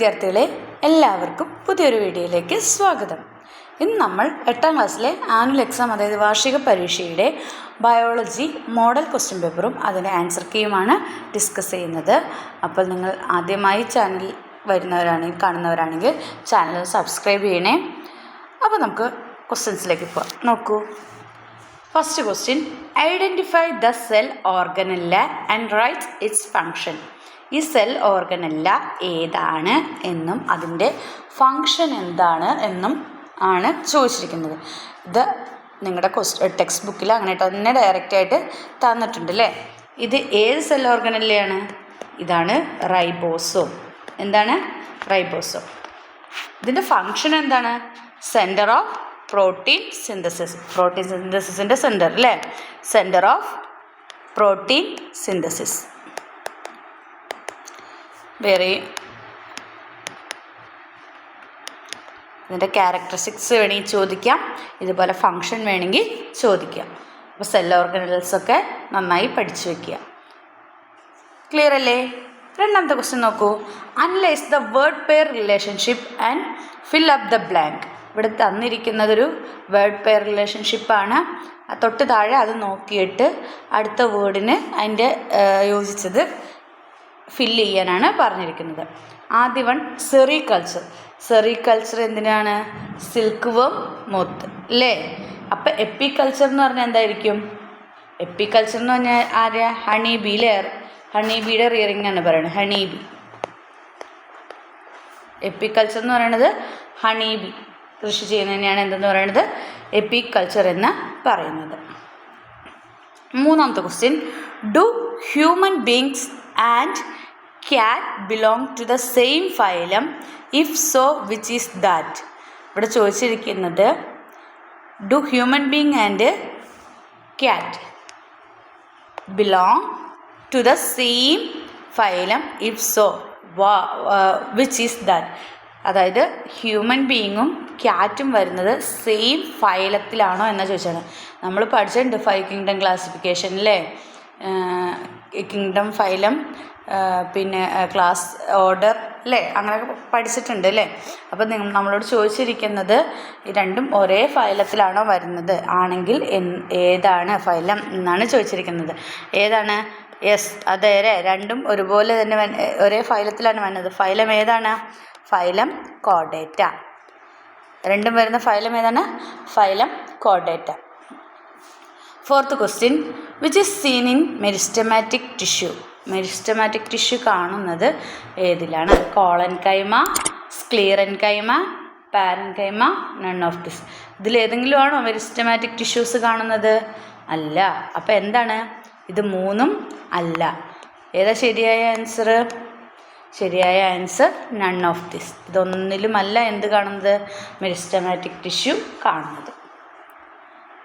വിദ്യാർത്ഥികളെ, എല്ലാവർക്കും പുതിയൊരു വീഡിയോയിലേക്ക് സ്വാഗതം. ഇന്ന് നമ്മൾ 8ാം ക്ലാസ്സിലെ ആനുവൽ എക്സാം, അതായത് വാർഷിക പരീക്ഷയുടെ ബയോളജി മോഡൽ ക്വസ്റ്റ്യൻ പേപ്പറും അതിൻ്റെ ആൻസർ കീയുമാണ് ഡിസ്കസ് ചെയ്യുന്നത്. അപ്പോൾ നിങ്ങൾ ആദ്യമായി ചാനൽ കാണുന്നവരാണെങ്കിൽ ചാനൽ സബ്സ്ക്രൈബ് ചെയ്യണേ. അപ്പോൾ നമുക്ക് ക്വസ്റ്റ്യൻസിലേക്ക് പോകാം. നോക്കൂ, first question: identify the cell organelle and write its function. ഈ സെൽ ഓർഗനല്ല ഏതാണ് എന്നും അതിൻ്റെ ഫങ്ഷൻ എന്താണ് എന്നും ആണ് ചോദിച്ചിരിക്കുന്നത്. ഇത് നിങ്ങളുടെ ടെക്സ്റ്റ് ബുക്കിൽ അങ്ങനെ തന്നെ ഡയറക്റ്റായിട്ട് തന്നിട്ടുണ്ട് അല്ലേ. ഇത് ഏത് സെൽ ഓർഗനല്ലയാണ്? ഇതാണ് റൈബോസോം. എന്താണ്? റൈബോസോം. ഇതിൻ്റെ ഫങ്ഷൻ എന്താണ്? Centre of protein synthesis. Protein സിന്തസിസിൻ്റെ സെൻറ്റർ അല്ലേ, സെൻറ്റർ ഓഫ് പ്രോട്ടീൻ സിന്തസിസ്. വേറെ ഇതിൻ്റെ ക്യാരക്ടറിസ്റ്റിക്സ് വേണമെങ്കിൽ ചോദിക്കാം, ഇതുപോലെ ഫങ്ഷൻ വേണമെങ്കിൽ ചോദിക്കാം. അപ്പോൾ സെൽ ഓർഗനൽസൊക്കെ നന്നായി പഠിച്ചു വയ്ക്കുക. ക്ലിയർ അല്ലേ? രണ്ടാമത്തെ ക്വസ്റ്റ്യൻ നോക്കൂ. Analyse the word pair relationship and fill up the blank. ഇവിടെ തന്നിരിക്കുന്നതൊരു വേർഡ് പെയർ റിലേഷൻഷിപ്പാണ്. തൊട്ട് താഴെ അത് നോക്കിയിട്ട് അടുത്ത വേർഡിന് അതിൻ്റെ യോജിച്ചത് ഫില്ല് ചെയ്യാനാണ് പറഞ്ഞിരിക്കുന്നത്. ആദ്യ വൺ സെറികൾച്ചർ. സെറികൾച്ചർ എന്തിനാണ്? സിൽക്ക് വേം മോത്ത് അല്ലേ. അപ്പം എപ്പിക്കൾച്ചർ എന്ന് പറഞ്ഞാൽ എന്തായിരിക്കും? എപ്പിക്കൾച്ചർ എന്ന് പറഞ്ഞാൽ ആരെയാ? ഹണി ബി അല്ലേ. ഹണി ബിയുടെ റിയറിംഗ് ആണ് പറയുന്നത്, ഹണി ബി. എപ്പിക്കൾച്ചർ എന്ന് പറയുന്നത് ഹണി ബി കൃഷി ചെയ്യുന്നതിനെയാണ് എന്തെന്ന് പറയുന്നത്? എപ്പിക്കൾച്ചർ എന്ന് പറയുന്നത്. മൂന്നാമത്തെ question: do human beings and cat belong to the same phylum? If so, which is that? ഇവിടെ ചോദിച്ചിരിക്കുന്നത് do human being and cat belong to the same phylum? If so, which is that? അതായത് human ബീങ്ങും ക്യാറ്റും വരുന്നത് same ഫൈലത്തിലാണോ എന്ന് ചോദിച്ചാണ്. നമ്മൾ പഠിച്ചിട്ടുണ്ട് 5 കിങ്ഡം ക്ലാസിഫിക്കേഷനിലെ കിങ്ഡം, ഫൈലം, പിന്നെ ക്ലാസ്, ഓർഡർ അല്ലേ, അങ്ങനെയൊക്കെ പഠിച്ചിട്ടുണ്ട് അല്ലേ. അപ്പം നമ്മളോട് ചോദിച്ചിരിക്കുന്നത് ഈ രണ്ടും ഒരേ ഫൈലത്തിലാണോ വരുന്നത്? ആണെങ്കിൽ ഏതാണ് ഫൈലം എന്നാണ് ചോദിച്ചിരിക്കുന്നത്. ഏതാണ്? യെസ്, അതെ, രണ്ടും ഒരുപോലെ തന്നെ ഒരേ ഫൈലത്തിലാണ് വരുന്നത്. ഫൈലം ഏതാണ്? Phylum Chordata. രണ്ടും വരുന്ന ഫൈലം ഏതാണ്? Phylum Chordata. Fourth question: which is seen in meristematic tissue? Meristematic tissue കാണുന്നത് ഏതിലാണ്? കോളൻകൈമ, സ്ക്ലീറൻകൈമ, പാരൻകൈമ, നൺ ഓഫ് ദിസ്. ഇതിലേതെങ്കിലും ആണോ മെരിസ്റ്റമാറ്റിക് ടിഷ്യൂസ് കാണുന്നത്? അല്ല. അപ്പം എന്താണ്? ഇത് മൂന്നും അല്ല. ഏതാ ശരിയായ ആൻസർ? ശരിയായ ആൻസർ നൺ ഓഫ് ദിസ്. ഇതൊന്നിലുമല്ല എന്ത് കാണുന്നത്? മെരിസ്റ്റമാറ്റിക് ടിഷ്യൂ കാണുന്നത്.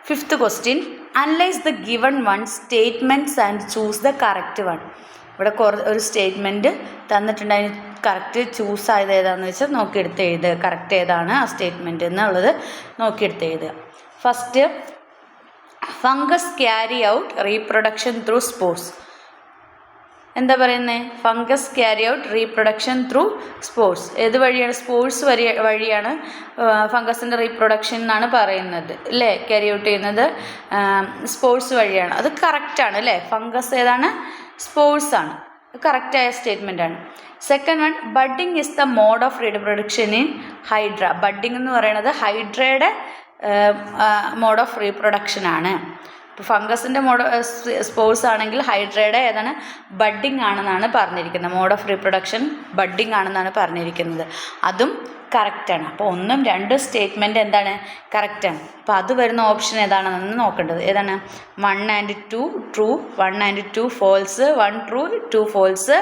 Fifth question: analyse the given one statements and choose the correct one. ഇവിടെ ഒരു സ്റ്റേറ്റ്മെൻറ്റ് തന്നിട്ടുണ്ട്, അതിന് കറക്റ്റ് ചൂസ് ആയത് ഏതാണെന്ന് വെച്ചാൽ നോക്കിയെടുത്ത് എഴുതുക. കറക്റ്റ് ഏതാണ് ആ സ്റ്റേറ്റ്മെൻറ്റ് എന്നുള്ളത് നോക്കിയെടുത്ത് എഴുതുക. First, fungus carry out reproduction through spores. എന്താ പറയുന്നത്? Fungus carry out reproduction through spores. ഏത് വഴിയാണ്? സ്പോർസ് വഴിയാണ് ഫംഗസിൻ്റെ റീപ്രൊഡക്ഷൻ എന്നാണ് പറയുന്നത് അല്ലേ. ക്യാരി ഔട്ട് ചെയ്യുന്നത് സ്പോർസ് വഴിയാണ്. അത് കറക്റ്റാണ് അല്ലേ. ഫംഗസ് ഏതാണ്? സ്പോർസ് ആണ്. കറക്റ്റായ സ്റ്റേറ്റ്മെൻ്റ് ആണ്. Second one, budding is the mode of reproduction in hydra. Budding എന്ന് പറയുന്നത് ഹൈഡ്രയുടെ മോഡ് ഓഫ് റീപ്രൊഡക്ഷൻ ആണ്. ഇപ്പോൾ ഫംഗസിൻ്റെ സ്പോർസ് ആണെങ്കിൽ ഹൈഡ്രയുടെ ഏതാണ്? ബഡ്ഡിങ് ആണെന്നാണ് പറഞ്ഞിരിക്കുന്നത്. മോഡ് ഓഫ് റീപ്രൊഡക്ഷൻ ബഡ്ഡിങ് ആണെന്നാണ് പറഞ്ഞിരിക്കുന്നത്. അതും കറക്റ്റാണ്. അപ്പോൾ 1ഉം 2ഉം സ്റ്റേറ്റ്മെൻറ്റ് എന്താണ്? കറക്റ്റാണ്. അപ്പോൾ അത് വരുന്ന ഓപ്ഷൻ ഏതാണെന്ന് നോക്കേണ്ടത്. ഏതാണ്? 1 and 2 true, 1 and 2 false, 1 true, 2 false,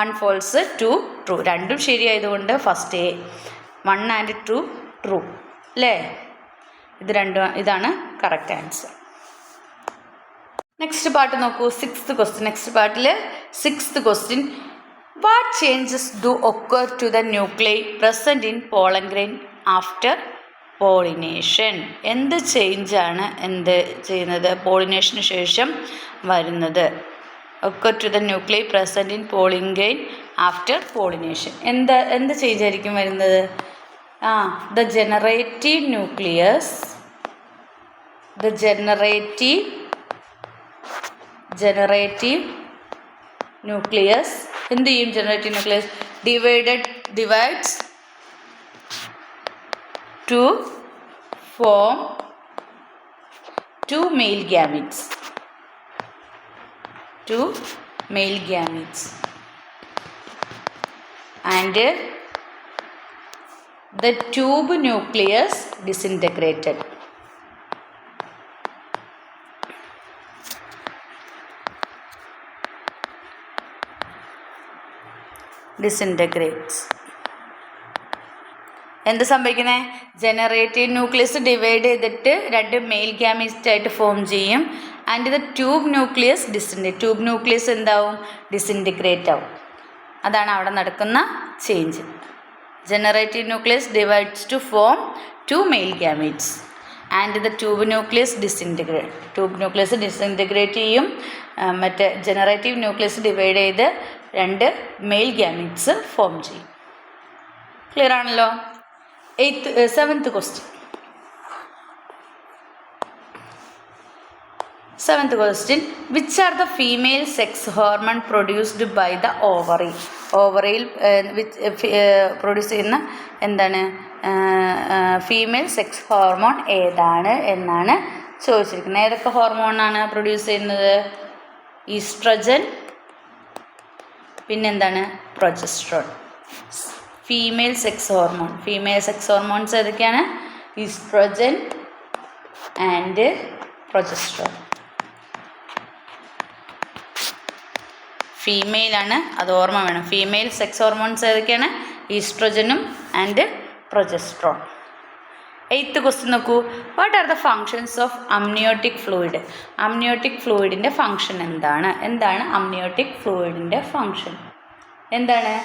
1 false, 2 true. രണ്ടും ശരിയായതുകൊണ്ട് ഫസ്റ്റ് എ, 1 and 2 ട്രൂ അല്ലേ. ഇതാണ് കറക്റ്റ് ആൻസർ. നെക്സ്റ്റ് പാർട്ട് നോക്കൂ, 6th ക്വസ്റ്റ്യൻ. നെക്സ്റ്റ് പാർട്ടിൽ 6th question: what changes do occur to the nuclei present in pollen grain after pollination? എന്ത് ചേഞ്ചാണ് ചെയ്യുന്നത് പോളിനേഷന് ശേഷം വരുന്നത്? occur to the nuclei present in pollen grain after pollination. എന്ത് ചേഞ്ചായിരിക്കും വരുന്നത്? The generative nucleus എന്ത് ചെയ്യും? Generative nucleus divides to form two male gametes. And the tube nucleus disintegrates. എന്ത് സംഭവിക്കുന്നത്? ജനറേറ്റീവ് ന്യൂക്ലിയസ് ഡിവൈഡ് ചെയ്തിട്ട് 2 മെയിൽ ഗ്യാമീറ്റ്സ് ആയിട്ട് form ചെയ്യും. And the tube nucleus എന്താവും? ഡിസിൻറ്റിഗ്രേറ്റ് ആവും. അതാണ് അവിടെ നടക്കുന്ന change. Generative nucleus divides to form 2 male gametes and the tube nucleus disintegrate ചെയ്യും. മറ്റേ ജനറേറ്റീവ് ന്യൂക്ലിയസ് ഡിവൈഡ് ചെയ്ത് 2 മെയിൽ ഗ്യാമീറ്റ്സ് ഫോം ചെയ്യും. ക്ലിയർ ആണല്ലോ? 7th question. Which are the female sex hormone produced by the ovary? ഓവറിയിൽ produce ചെയ്യുന്ന എന്താണ് female sex hormone ഏതാണ് എന്നാണ് ചോദിച്ചിരിക്കുന്നത്. ഏതൊക്കെ ഹോർമോണാണ് പ്രൊഡ്യൂസ് ചെയ്യുന്നത്? ഈസ്ട്രജൻ, പിന്നെന്താണ്? പ്രൊജസ്ട്രോൺ. ഫീമെയിൽ സെക്സ് ഹോർമോൺസ് ഏതൊക്കെയാണ്? Oestrogen and progesterone. ഫീമെയിലാണ്, അത് ഓർമ്മ വേണം. ഫീമെയിൽ സെക്സ് ഹോർമോൺസ് ഏതൊക്കെയാണ്? ഈസ്ട്രജനും ആൻഡ് പ്രൊജസ്ട്രോൺ. 8th question നോക്കൂ. What are the functions of amniotic fluid? Amniotic ഫ്ലൂയിഡിൻ്റെ ഫങ്ഷൻ എന്താണ്? അമ്നിയോട്ടിക് ഫ്ലൂയിഡിൻ്റെ ഫങ്ഷൻ എന്താണ്?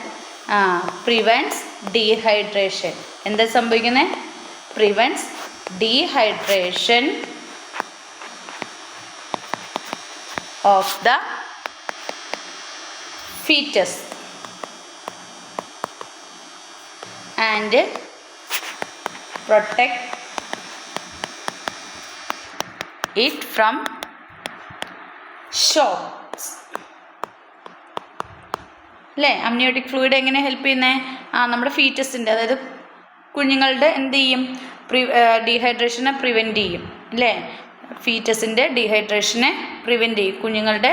Prevents dehydration. എന്താ സംഭവിക്കുന്നത്? Prevents dehydration of the fetus and protect it from shocks. അല്ലേ? അമ്നിയോട്ടിക് ഫ്ലൂയിഡ് എങ്ങനെ ഹെൽപ്പ് ചെയ്യുന്നത്? നമ്മുടെ ഫീറ്റസിൻ്റെ, അതായത് കുഞ്ഞുങ്ങളുടെ എന്ത് ചെയ്യും? ഡീഹൈഡ്രേഷനെ പ്രിവെൻറ്റ് ചെയ്യും. അല്ലേ? ഫീറ്റസിൻ്റെ ഡീഹൈഡ്രേഷനെ പ്രിവെൻറ്റ് ചെയ്യും. കുഞ്ഞുങ്ങളുടെ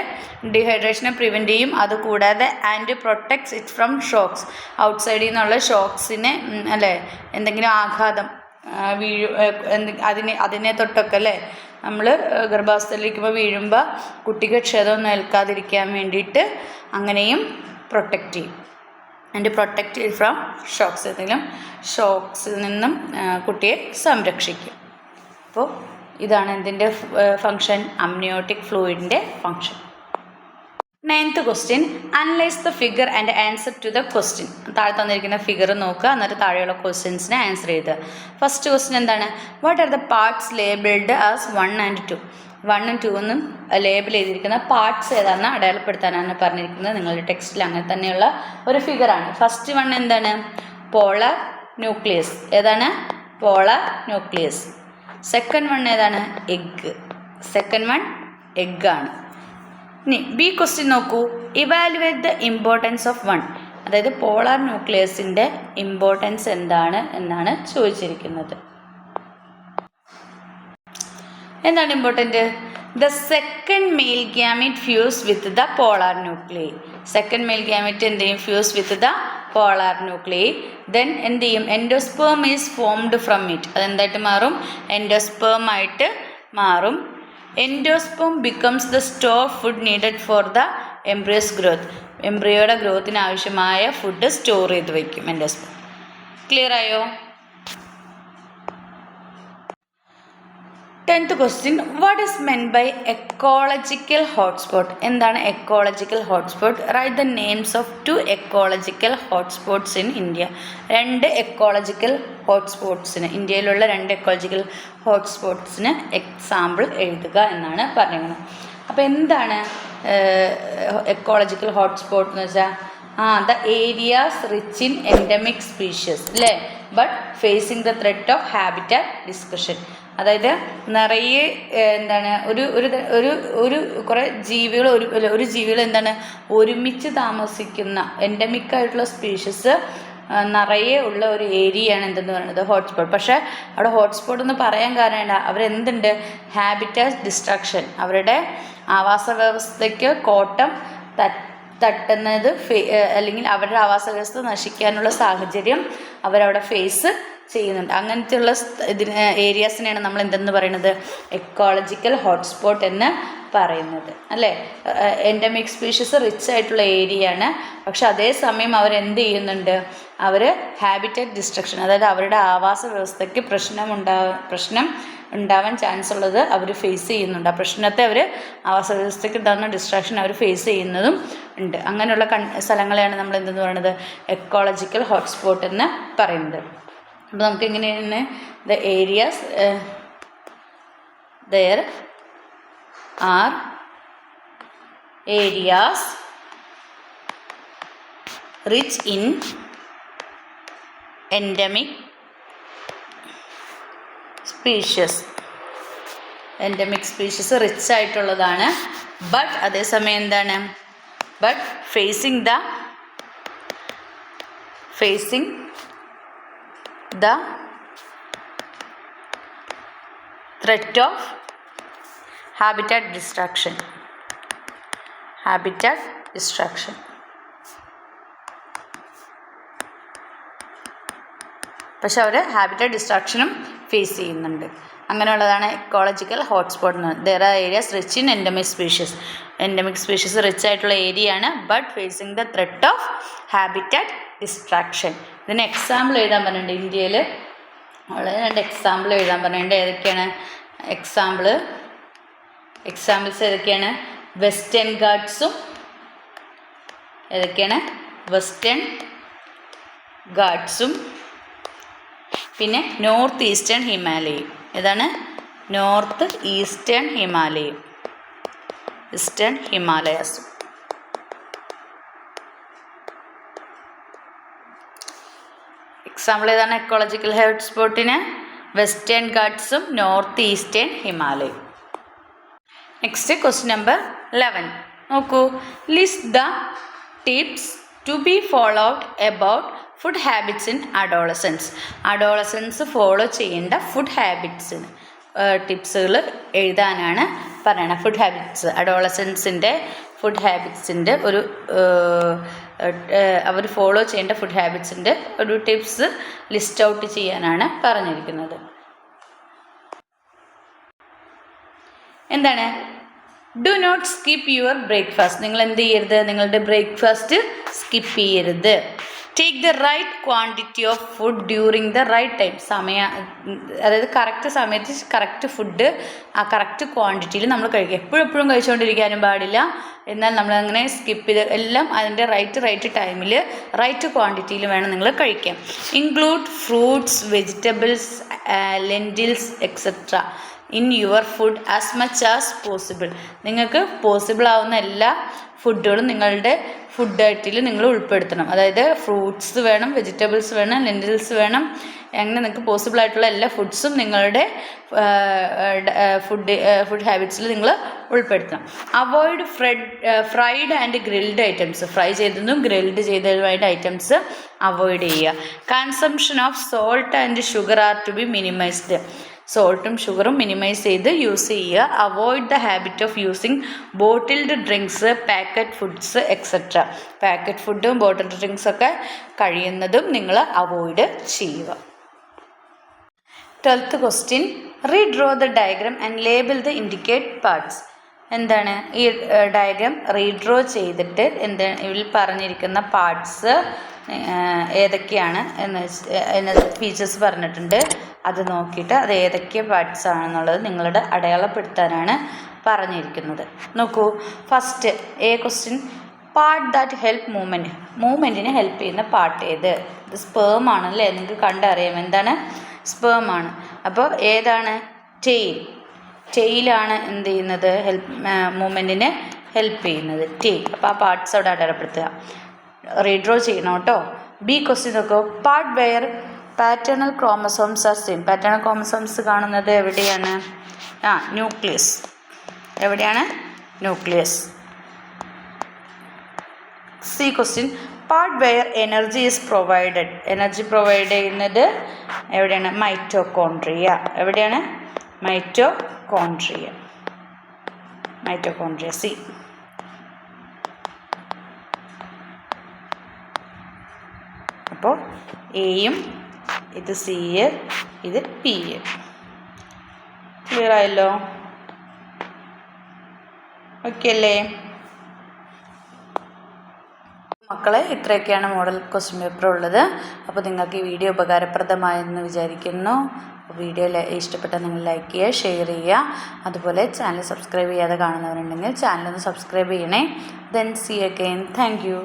ഡീഹൈഡ്രേഷനെ പ്രിവെൻറ്റ് ചെയ്യും. അതുകൂടാതെ and protects it from shocks. ഔട്ട്സൈഡിൽ നിന്നുള്ള ഷോക്സിനെ, അല്ലേ, എന്തെങ്കിലും ആഘാതം അതിനെ തൊട്ടൊക്കെ, അല്ലേ, നമ്മൾ ഗർഭാവസ്ഥയിലിരിക്കുമ്പോൾ വീഴുമ്പോൾ കുട്ടിക്ക് ക്ഷതമൊന്നും ഏൽക്കാതിരിക്കാൻ വേണ്ടിയിട്ട് അങ്ങനെയും പ്രൊട്ടക്റ്റ് ചെയ്യും. And protect it from shocks, എന്തെങ്കിലും ഷോക്സിൽ നിന്നും കുട്ടിയെ സംരക്ഷിക്കും. അപ്പോൾ ഇതാണ് എന്തിൻ്റെ ഫങ്ഷൻ? അമ്നിയോട്ടിക് ഫ്ലൂയിഡിൻ്റെ function. 9th question. Analyse the figure and answer to the question. താഴെ തന്നിരിക്കുന്ന ഫിഗർ നോക്കുക, എന്നിട്ട് താഴെയുള്ള ക്വസ്റ്റ്യൻസിന് ആൻസർ ചെയ്തുക. ഫസ്റ്റ് ക്വസ്റ്റ്യൻ എന്താണ്? What are the parts labelled as 1 and 2? 1 and 2 എന്നും ലേബിൾ ചെയ്തിരിക്കുന്ന പാർട്സ് ഏതാണെന്ന് അടയാളപ്പെടുത്താനാണ് പറഞ്ഞിരിക്കുന്നത്. നിങ്ങളുടെ ടെക്സ്റ്റിൽ അങ്ങനെ തന്നെയുള്ള ഒരു ഫിഗറാണ്. ഫസ്റ്റ് വൺ എന്താണ്? Polar nucleus. ഏതാണ്? Polar nucleus. സെക്കൻഡ് വൺ ഏതാണ്? എഗ്ഗ്. സെക്കൻഡ് വൺ എഗ്ഗാണ്. ഇനി ബി ക്വസ്റ്റ്യൻ നോക്കൂ. Evaluate the importance of 1. അതായത് പോളാർ ന്യൂക്ലിയസിൻ്റെ ഇമ്പോർട്ടൻസ് എന്താണ് എന്നാണ് ചോദിച്ചിരിക്കുന്നത്. എന്താണ് important? The second male gamete fuse with the polar nuclei. Second male gamete എന്ത് ചെയ്യും? Fuse with the polar nuclei. Then എന്ത് ചെയ്യും? Endosperm is formed from it. അതെന്തായിട്ട് മാറും? എൻഡോസ്പേം ആയിട്ട് മാറും. Endosperm becomes the store food needed for the embryo's growth. എംബ്രിയോയുടെ ഗ്രോത്തിന് ആവശ്യമായ ഫുഡ് സ്റ്റോർ ചെയ്ത് വയ്ക്കും എൻഡോസ്പേം. ക്ലിയർ ആയോ? 10th question. What is meant by ecological hotspot? എന്താണ് ecological hotspot? Write the names of 2 ecological hotspots in India. 2 ecological hotspotsന്, ഇന്ത്യയിലുള്ള 2 ecological hotspotsന് example എഴുതുക എന്നാണ് പറഞ്ഞിരിക്കുന്നത്. അപ്പോൾ എന്താണ് എക്കോളജിക്കൽ ഹോട്ട്സ്പോട്ട് എന്ന് വെച്ചാൽ? The areas rich in endemic species അല്ലേ, but facing the threat of habitat discussion. അതായത് നിറയെ എന്താണ് ഒരു ഒരു ഒരു ഒരു കുറേ ജീവികൾ ഒരു ജീവികൾ എന്താണ് ഒരുമിച്ച് താമസിക്കുന്ന എൻഡമിക് ആയിട്ടുള്ള സ്പീഷ്യസ് നിറയെ ഉള്ള ഒരു ഏരിയയാണ് എന്തെന്ന് പറയുന്നത് ഹോട്ട്സ്പോട്ട്. പക്ഷേ അവിടെ ഹോട്ട്സ്പോട്ട് എന്ന് പറയാൻ കാരണം അവരെന്തുണ്ട്, ഹാബിറ്റാറ്റ് ഡിസ്ട്രക്ഷൻ, അവരുടെ ആവാസ വ്യവസ്ഥയ്ക്ക് കോട്ടം തട്ടുന്നത് അല്ലെങ്കിൽ അവരുടെ ആവാസ വ്യവസ്ഥ നശിക്കാനുള്ള സാഹചര്യം അവരവിടെ ഫേസ് ചെയ്യുന്നുണ്ട്. അങ്ങനത്തെയുള്ള ഏരിയാസിനെയാണ് നമ്മൾ എന്തെന്ന് പറയുന്നത്, എക്കോളജിക്കൽ ഹോട്ട്സ്പോട്ട് എന്ന് പറയുന്നത് അല്ലേ. എൻഡമിക് സ്പീഷീസ് റിച്ച് ആയിട്ടുള്ള ഏരിയയാണ്. പക്ഷെ അതേസമയം അവരെന്ത് ചെയ്യുന്നുണ്ട്, അവർ ഹാബിറ്റാറ്റ് ഡിസ്ട്രക്ഷൻ, അതായത് അവരുടെ ആവാസ വ്യവസ്ഥയ്ക്ക് പ്രശ്നം ഉണ്ടാവാൻ ചാൻസ് ഉള്ളത് അവർ ഫേസ് ചെയ്യുന്നുണ്ട്. ആ പ്രശ്നത്തെ അവർ ആവാസ വ്യവസ്ഥയ്ക്ക് ഉണ്ടാകുന്ന ഡിസ്ട്രാക്ഷൻ അവർ ഫേസ് ചെയ്യുന്നതും ഉണ്ട്. അങ്ങനെയുള്ള സ്ഥലങ്ങളെയാണ് നമ്മൾ എന്തെന്ന് പറയുന്നത്, എക്കോളജിക്കൽ ഹോട്ട്സ്പോട്ട് എന്ന് പറയുന്നത്. അപ്പോൾ നമുക്ക് എങ്ങനെയാണ് the areas there are areas rich in endemic species. Endemic species rich ആയിട്ടുള്ളതാണ്. ബട്ട് അതേസമയം എന്താണ്, but facing the threat of habitat destruction. പക്ഷെ അവർ ഹാബിറ്റാറ്റ് ഡിസ്ട്രക്ഷനും ഫേസ് ചെയ്യുന്നുണ്ട്. അങ്ങനെയുള്ളതാണ് എക്കോളജിക്കൽ ഹോട്ട്സ്പോട്ട് എന്ന് പറയുന്നത്. There are areas rich in endemic species. Endemic species rich ആയിട്ടുള്ള ഏരിയയാണ്, but facing the threat of habitat destruction. ഇതിന് എക്സാമ്പിൾ എഴുതാൻ പറഞ്ഞിട്ടുണ്ട്. ഇന്ത്യയിൽ വളരെ 2 എക്സാമ്പിൾ എഴുതാൻ പറഞ്ഞിട്ടുണ്ട്. ഏതൊക്കെയാണ് എക്സാമ്പിൾസ് ഏതൊക്കെയാണ്, വെസ്റ്റേൺ ഗാട്ട്സും പിന്നെ നോർത്ത് ഈസ്റ്റേൺ ഹിമാലയയും. ഏതാണ് നോർത്ത് ഈസ്റ്റേൺ ഹിമാലയാസും. എക്സാമ്പിൾ ഏതാണ് എക്കോളജിക്കൽ ഹോട്ട്സ്പോട്ടിന്, വെസ്റ്റേൺ ഗാട്ട്സും നോർത്ത് ഈസ്റ്റേൺ ഹിമാലയയും. നെക്സ്റ്റ് ക്വസ്റ്റ്യൻ നമ്പർ 11 നോക്കൂ. List the tips to be followed about food habits in adolescence follow ചെയ്യേണ്ട ഫുഡ് ഹാബിറ്റ്സിന് ടിപ്സുകൾ എഴുതാനാണ് പറയുന്നത്. ഫുഡ് ഹാബിറ്റ്സ്, അഡോളസൻസിൻ്റെ ഫുഡ് ഹാബിറ്റ്സിൻ്റെ ഒരു അവർ ഫോളോ ചെയ്യേണ്ട ഫുഡ് ഹാബിറ്റ്സിൻ്റെ ഒരു ടിപ്സ് ലിസ്റ്റ് ഔട്ട് ചെയ്യാനാണ് പറഞ്ഞിരിക്കുന്നത്. എന്താണ്, do not skip your breakfast. നിങ്ങൾ എന്ത് ചെയ്യരുത്, നിങ്ങളുടെ ബ്രേക്ക്ഫാസ്റ്റ് സ്കിപ്പ് ചെയ്യരുത്. Take the right quantity of food during the right time. അതായത് കറക്റ്റ് സമയത്ത് കറക്റ്റ് ഫുഡ് ആ കറക്റ്റ് ക്വാണ്ടിറ്റിയിൽ നമ്മൾ കഴിക്കുക. എപ്പോഴും കഴിച്ചുകൊണ്ടിരിക്കാനും പാടില്ല. എന്നാൽ നമ്മളങ്ങനെ സ്കിപ്പ് ചെയ്ത് എല്ലാം അതിൻ്റെ റൈറ്റ് ടൈമിൽ റൈറ്റ് ക്വാണ്ടിറ്റിയിൽ വേണം നിങ്ങൾ കഴിക്കാൻ. Include fruits, vegetables, lentils etcetera in your food as much as possible. നിങ്ങൾക്ക് പോസിബിൾ ആവുന്ന എല്ലാ ഫുഡുകളും നിങ്ങളുടെ ഫുഡ് ഡയറ്റിൽ നിങ്ങൾ ഉൾപ്പെടുത്തണം. അതായത് ഫ്രൂട്ട്സ് വേണം, വെജിറ്റബിൾസ് വേണം, ലെൻറ്റിൽസ് വേണം. അങ്ങനെ നിങ്ങൾക്ക് പോസിബിൾ ആയിട്ടുള്ള എല്ലാ ഫുഡ്സും നിങ്ങളുടെ ഫുഡ് ഹാബിറ്റ്സിൽ നിങ്ങൾ ഉൾപ്പെടുത്തണം. Avoid fried and grilled items. Fry ചെയ്തതും ഗ്രിൽഡ് ചെയ്തതുമായിട്ട് ഐറ്റംസ് അവോയ്ഡ് ചെയ്യുക. Consumption of salt and sugar are to be minimised. സോൾട്ടും ഷുഗറും മിനിമൈസ് ചെയ്ത് യൂസ് ചെയ്യുക. Avoid the habit of using bottled drinks, packet foods etcetera. Packet ഫുഡും bottled ഡ്രിങ്ക്സൊക്കെ കഴിയുന്നതും നിങ്ങൾ അവോയ്ഡ് ചെയ്യുക. 12th question, redraw the diagram and label the indicate parts. എന്താണ് ഈ ഡയഗ്രാം റീഡ്രോ ചെയ്തിട്ട് ഇതിൽ പറഞ്ഞിരിക്കുന്ന പാർട്സ് ഏതൊക്കെയാണ് എന്ന് ഫീച്ചേഴ്സ് പറഞ്ഞിട്ടുണ്ട്. അത് നോക്കിയിട്ട് അത് ഏതൊക്കെ പാർട്സ് ആണെന്നുള്ളത് നിങ്ങളുടെ അടയാളപ്പെടുത്താനാണ് പറഞ്ഞിരിക്കുന്നത്. നോക്കൂ, first question, part that help മൂവ്മെൻറ്റിന് ഹെൽപ്പ് ചെയ്യുന്ന പാർട്ട് ഏത്? ഇത് സ്പേം ആണല്ലേ, നിങ്ങൾക്ക് കണ്ടറിയാം എന്താണ് സ്പേം ആണ്. അപ്പോൾ ഏതാണ്? ടെയിലാണ് എന്ത് ചെയ്യുന്നത്, മൂവ്മെൻറ്റിന് ഹെൽപ്പ് ചെയ്യുന്നത് ടെയിൽ. അപ്പോൾ ആ പാർട്സ് അവിടെ അടയാളപ്പെടുത്തുക. റീഡ്രോ ചെയ്യണം കേട്ടോ. ബി ക്വസ്റ്റ്യൻ നോക്കൂ. Part where paternal chromosomes are same. Paternal chromosomes കാണുന്നത് എവിടെയാണ്? ന്യൂക്ലിയസ്. എവിടെയാണ്? Nucleus. C question. Part where energy is provided. Energy provide ചെയ്യുന്നത് എവിടെയാണ്? മൈറ്റോകോൺട്രിയ. എവിടെയാണ്? മൈറ്റോകോൺട്രിയ. സി. അപ്പോൾ എയും ഇത് സി, ഇത് പി. ക്ലിയർ ആയല്ലോ? ഓക്കെ അല്ലേ മക്കളെ? ഇത്രയൊക്കെയാണ് മോഡൽ ക്വസ്റ്റ്യൻ പേപ്പർ ഉള്ളത്. അപ്പോൾ നിങ്ങൾക്ക് ഈ വീഡിയോ ഉപകാരപ്രദമായെന്ന് വിചാരിക്കുന്നു. വീഡിയോ ഇഷ്ടപ്പെട്ടാൽ നിങ്ങൾ ലൈക്ക് ചെയ്യുക, ഷെയർ ചെയ്യുക. അതുപോലെ ചാനൽ സബ്സ്ക്രൈബ് ചെയ്യാതെ കാണുന്നവരുണ്ടെങ്കിൽ ചാനലൊന്ന് സബ്സ്ക്രൈബ് ചെയ്യണേ. Then see again. Thank U.